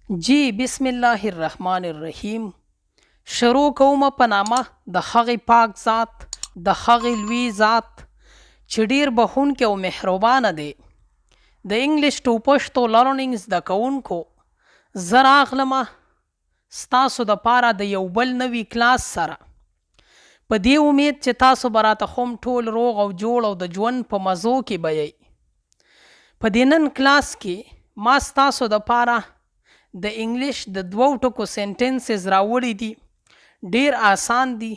جی بسم الله الرحمن الرحیم. شروع کوم په نامه د هغې پاک ذات د هغې لوی ذات چې ډیر بخښونکی او مهربانه دی. د انګلیش ټو پښتو لرنینګ زده کوونکو، زه راغلمه ستاسو دپاره د یو بل نوي کلاس سره، په دې امید چې تاسو به راته هم ټول روغ او جوړ او د ژوند په مزو کې به یئ. په دې نن کلاس کې ما ستاسو دپاره د انګلیش د 2 ټکو سنټنسز راوړي دي. ډیر آسان دي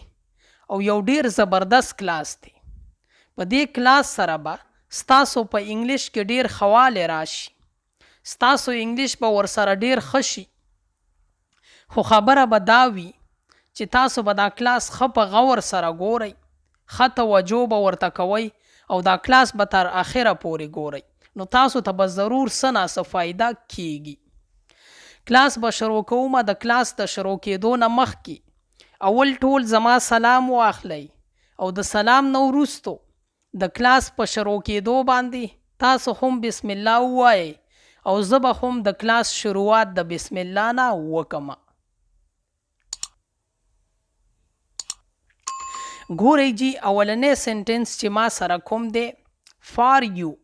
او یو ډیر زبردست کلاس دی. په دې کلاس سره به ستاسو په انګلیش کې ډیر خواله راشي، ستاسو انګلیش به ورسره ډیر ښه شي. خو خبره به دا وي چې تاسو به دا کلاس ښه په غور سره ګورئ، ښه توجه به ورته کوئ او دا کلاس به تر اخره پورې ګورئ، نو تاسو ته به ضرور څه ناڅه فایده کیږي. کلاس به شروع کوم. د کلاس د شروع کېدو نه مخکې اول ټول زما سلام واخلئ او د سلام نه وروستو د کلاس په شروع کېدو باندې تاسو هم بسم الله ووایئ او زه به هم د کلاس شروعات د بسم الله نه وکمه. ګورئ جی، اولنی سنټنس چې ما سره کوم دی فار یو.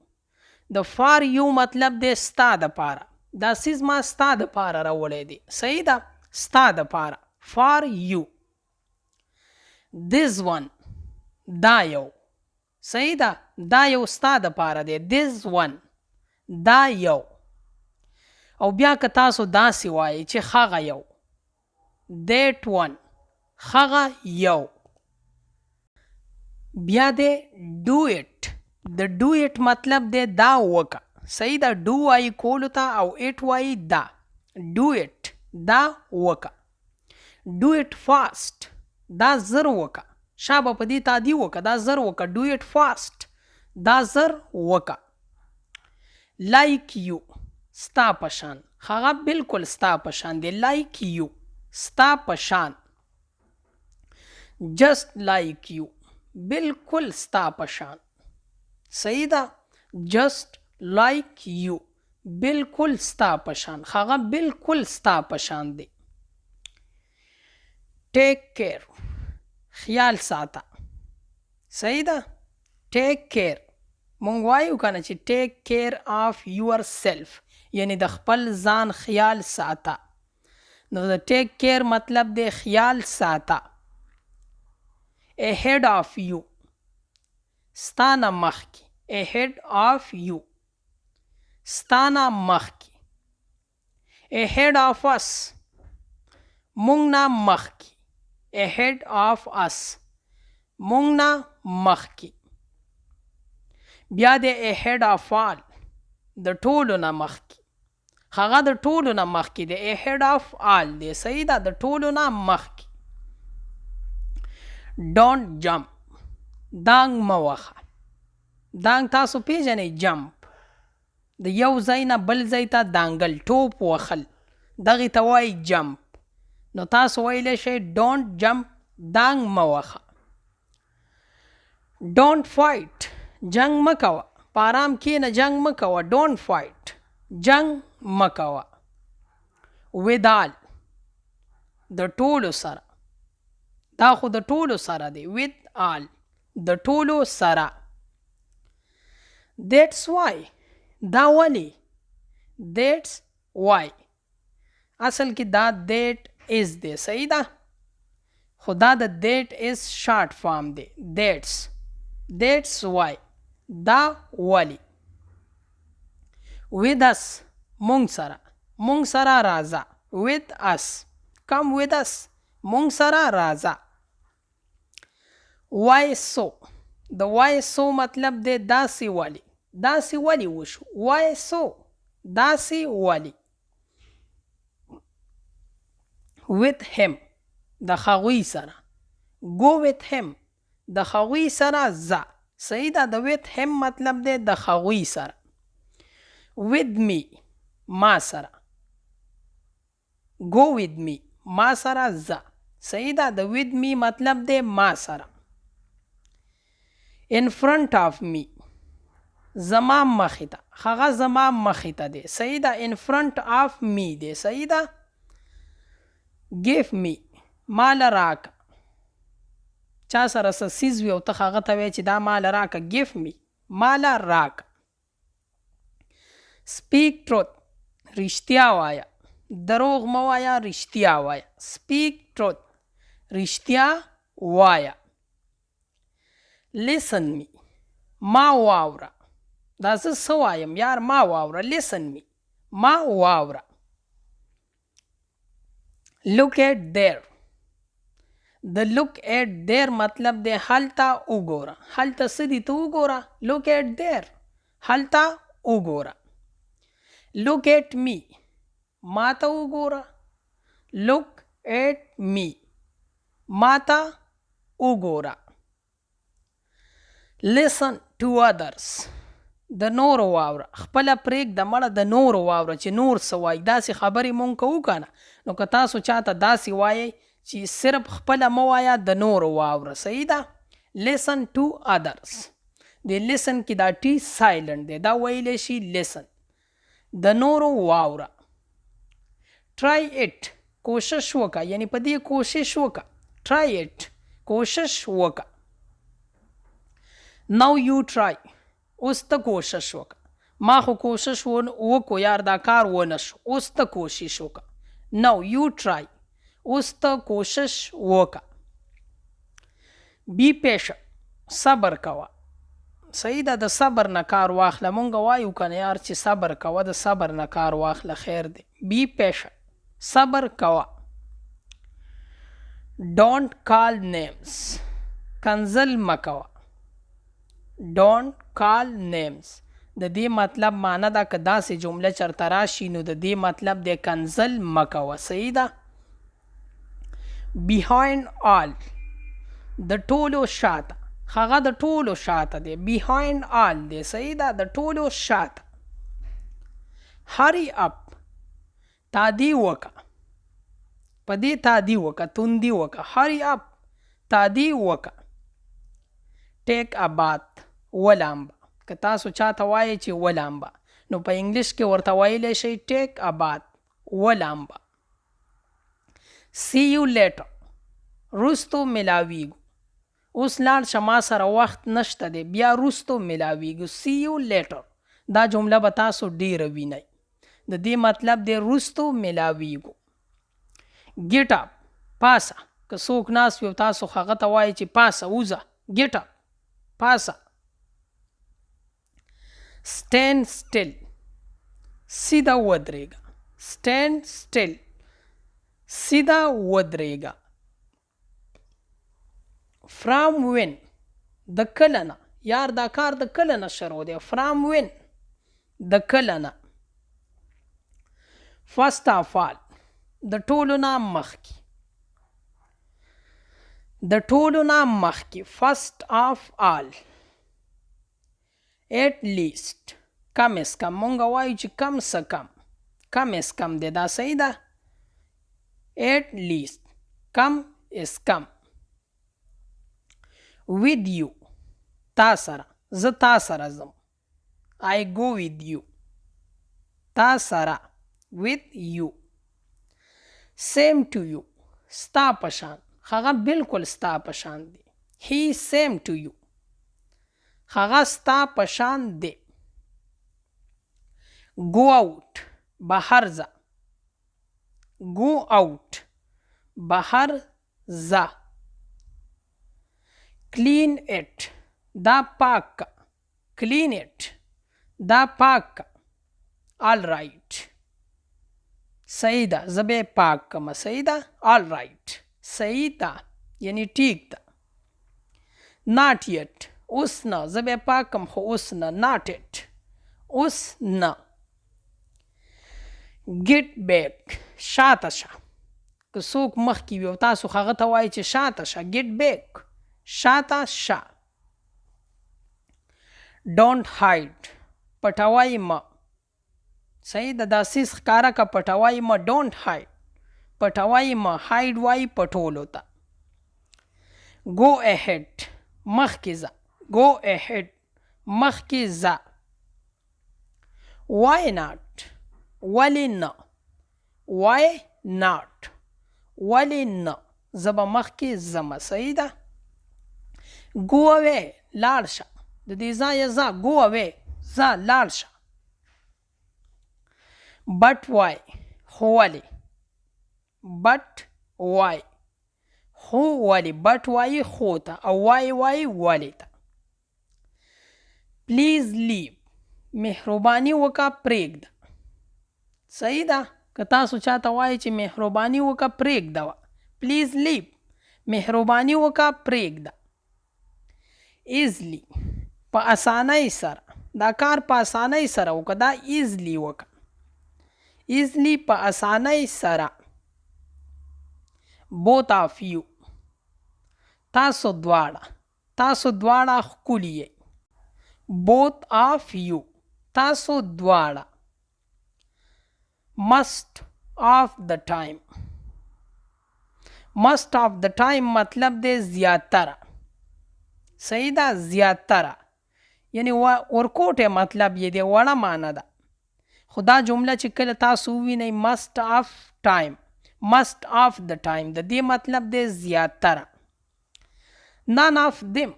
د فار یو مطلب دی ستا دپاره. دا سیز ما ستا دپاره راوړی دی، صحیح ده، ستا دپاره فار یو. this one دا یو، صحیح ده، دا یو ستا دپاره دی. this one دا یو. او بیا که تاسو داسې وایئ چې هغه یو، that one هغه یو. بیا دی do it. د do it مطلب دی دا وکه، صحیح ده، do وایي کولو ته او it وایي دا. do it دا وکه. do it fast دا زر وکه، شابه په دې تادي وکه، دا زر وکه. do it fast دا زر وکه. like you ستا پشان، هغه بالکل ستا پشان دی. like you ستا پشان. just like you بالکل ستا پشان، صحیح ده، just like you بالکل ستا پشان، هغه بالکل ستا پشان دی. take care خیال ساته، صحیح ده، take care. مونږ وایو کنه چې take care of yourself یعنی د خپل ځان خیال ساته. نو د take care مطلب دی خیال ساته. ahead of you ستانه مخکې، ahead of you ستانه مخکې. ahead of us مونږ نه مخکې، ahead of us مونږ نه مخکې. بیا د ahead of all د ټولو نه مخکې، هغه د ټولو نه مخکې د ahead of all دی، صحیح ده، د ټولو نه مخکې. don't jump دانګ مه وهه. دانګ تاسو پیژنئ، جمپ د یو ځای نه بل ځای ته دانګل، ټوپ وهل، دغې ته وایي جمپ. نو تاسو ویلی شئ don't jump دانګ مه وهه. don't fight جنګ مه کوه، په ارام کښېنه، جنګ مه کوه. don't fight جنګ مه کوه. with all د ټولو سره، دا خو د ټولو سره دی. with all د ټولو سره. that's why دا ولی، that's why اصل کې دا that is دی، صحیح ده، خو دا د that is short form دی. that's why دا ولی. with us مونږ سره، مونږ سره راځه. with us come with us مونږ سره راځه. why so د why so مطلب دی داسې ولی، داسې ولی وشو. why so داسې ولی. with him د هغوی سره، go with him د هغوی سره ځه، صحیح ده، د with him مطلب دی د هغوی سره. with me ما سره، go with me ما سره ځه، صحیح ده، د with me مطلب دی ما سره. in front of me زما مخې ته هغه زما مخې ته دی صحیح ده in front of me دی صحیح ده give me مال راکه چا سره څه څیز وي او ته هغه ته وایې چې دا مال راکه give me مال راکه speak truth رښتیا وایه دروغ مه وایه رښتیا وایه speak truth رښتیا وایه listen me ما واوره دا زه څه وایم یار ما واوره listen me ما واوره look at there د look at there مطلب دی هلته وګوره هلته څه دي ته وګوره look at there هلته وګوره look at me ما ته وګوره look at me ما ته وګوره listen to others د نورو واوره خپله پرېږده مړه د نورو واوره چې نور څه وایي داسې خبرې مونږ کوو که نه نو که تاسو چاته داسې وایئ چې صرف خپله مه وایه د نورو واوره صحیح ده listen to others د listen کې دا ټي سایلنټ دی دا ویلی شي listen د نورو واوره try it کوشش وکړه یعنی په دې کوشش وکړه try it کوشش وکړه now you try اوس ته کوشش وکړه ما خو کوشش وکړو یار دا کار ونه شو اوس ته کوشش وکړه now you try اوس ته کوشش وکړه be patient صبر کوه صحیح ده د صبر نه کار واخله مونږ وایو که نه یار چې صبر کوه د صبر نه کار واخله خیر دی be patient صبر کوه don't call names کنزل مه کوه don't call names د دې مطلب معنی ده که داسې جمله چرته راشي نو د دې مطلب دی کنزل مه کوه صحیح ده behind all د ټولو شاته هغه د ټولو شاته دی behind all دی صحیح ده د ټولو شاته hurry up تادي وکړه په دې تادي وکړه توندي وکړه hurry up تادي وکړه take a bath ولامبه که تاسو چاته وایئ چې ولامبه نو په انګلیش کې ورته ویلی شئ take a bath ولامبه see you later رستو ملاویږو اوس لاړ شه ما سره وخت نشته دی بیا رستو ملاویږو see you later دا جمله به تاسو ډیره وینئ د دې مطلب دی رستو ملاویږو get up پاسه که څوک ناست وي او تاسو هغه ته وایئ چې پاسه وځه get up پاسه stand still سیده ودرېږه stand still سیده ودرېږه from when د کله نه یار دا کار د کله نه شروع دی from when د کله نه first of all د ټولو نه مخکې د ټولو نه مخکې first of all at least کم از کم مونږ وایو چې کم څه کم از کم دی دا صحیح ده at least کم از کم with you تا سره زه تا سره ځم I go with you تا سره with you same to you ستا په شان هغه بالکل ستا په شان دی he same to you هغه ستا په شان دی go out بهر ځه go out بهر ځه clean it دا پاک clean it دا پاک all right صحیح ده زه به پاک کړم صحیح ده all right صحیح ده یعنی ټیک ده not yet اوس نه زه به پاک کړم خو اوس نه not yet اوس نه get back شاته شه که څوک مخکې وي او تاسو هغه ته وایئ چې شاته شه get back شاته شه don't hide پټوای مه صحیح ده دا سیس ښکاره که پټوای مه don't hide پټوای مه hide وای پټولو ته go ahead مخکې ځه go ahead مخکې ځه why not ولې نه why not ولې نه زه به مخکې ځمه صحیح ده go away لاړ شه د دې ځایه ځه go away ځه لاړ شه but why خو ولې but why خو ولې but وایي خو ته او why وایي ولې ته please leave مهرباني وکړه پرېږده صحیح ده که تاسو چاته وایي چې مهرباني وکړه پرېږده please leave مهرباني وکړه پرېږده easily په اسانۍ سره دا کار په اسانۍ سره وکړه دا easily وکړه easily په اسانۍ سره both of you تاسو دواړه ښکلي یې both of you تاسو دواړه most of the time مطلب دی زیاتره صحیح ده زیاتره یعنی ورکوټه مطلب یې دی وړه معنی ده خو دا جمله چې کله تاسو ووینئ most of the time د دې مطلب دی زیاتره none of them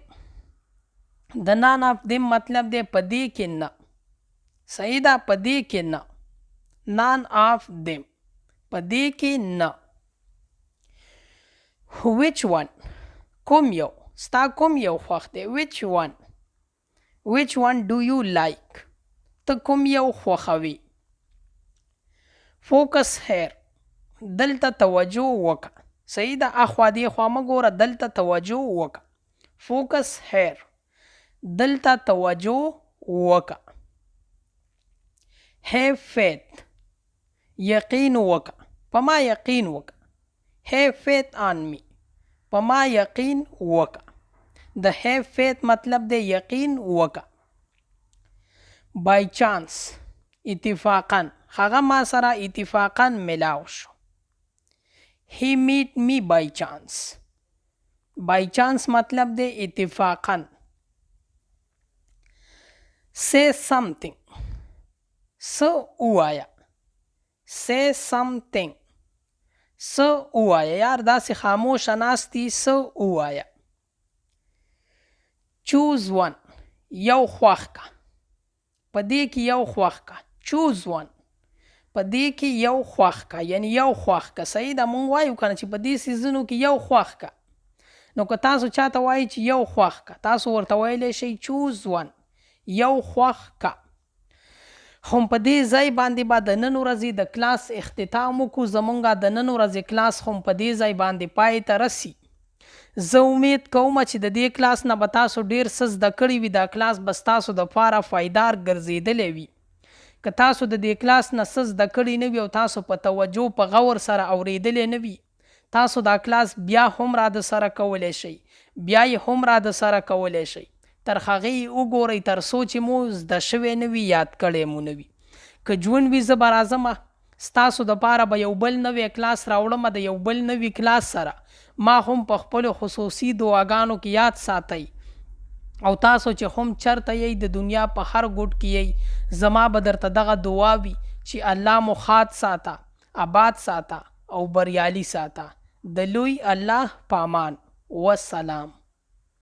د none of them مطلب دی په دې کې نه صحیح ده په دې کې نه none of them په دې کې نه which one کوم یو ستا کوم یو خوښ دی which one do you like ته کوم یو خوښوي focus here دلته توجه وکړه صحیح ده اخوا دې خوا مه ګوره دلته توجه وکړه focus here دلته توجه وکړه have faith یقین وکړه په ما یقین وکړه have faith on me په ما یقین وکړه د have faith مطلب دی یقین وکړه by chance اتفاقا هغه ما سره اتفاقا ملاو شو he meet me by chance مطلب دی اتفاقا say something څه ووایه say something څه ووایه یار داسې خاموشه ناست دي څه ووایه choose one یو خوښ که په دې کې یو خوښ که choose one په دې کې یو خوښ که یعنی یو خوښ که صحیح ده مونږ وایو که نه چې په دې سیزونو کې یو خوښ که نو که تاسو چاته وایي چې یو خوښ که تاسو ورته ویلی شئ choose one یو خوښ که خو په دې ځای باندې به د نن ورځې د کلاس اختتام وکړو زمونږ د نن ورځې کلاس خو په دې ځای باندې پای ته رسي زه امید کوم چې د دې کلاس نه به تاسو ډیر څه زده کړي وي دا کلاس به ستاسو دپاره فایدار ګرځېدلی وي که تاسو د دې کلاس نه څه زده کړي نه وي او تاسو په توجه په غور سره اورېدلی نه وي تاسو دا کلاس بیا هم را د سره کولی شئ بیا یې هم را د سره کولی شئ تر هغې یې وګورئ تر څو چې مو زده شوی نه وي یاد کړی مو نه وي که ژوند وي زه به راځمه ستاسو دپاره به یو بل نوی کلاس راوړمه د یو بل نوي کلاس سره ما هم په خپلو خصوصي دعاګانو کې یاد ساتئ او تاسو چې هم چرته یئ د دنیا په هر ګوټ کې یئ زما به درته دغه دعا وي چې الله مو ښاد ساته آباد ساته او بریالي ساته د لوی الله په امان والسلام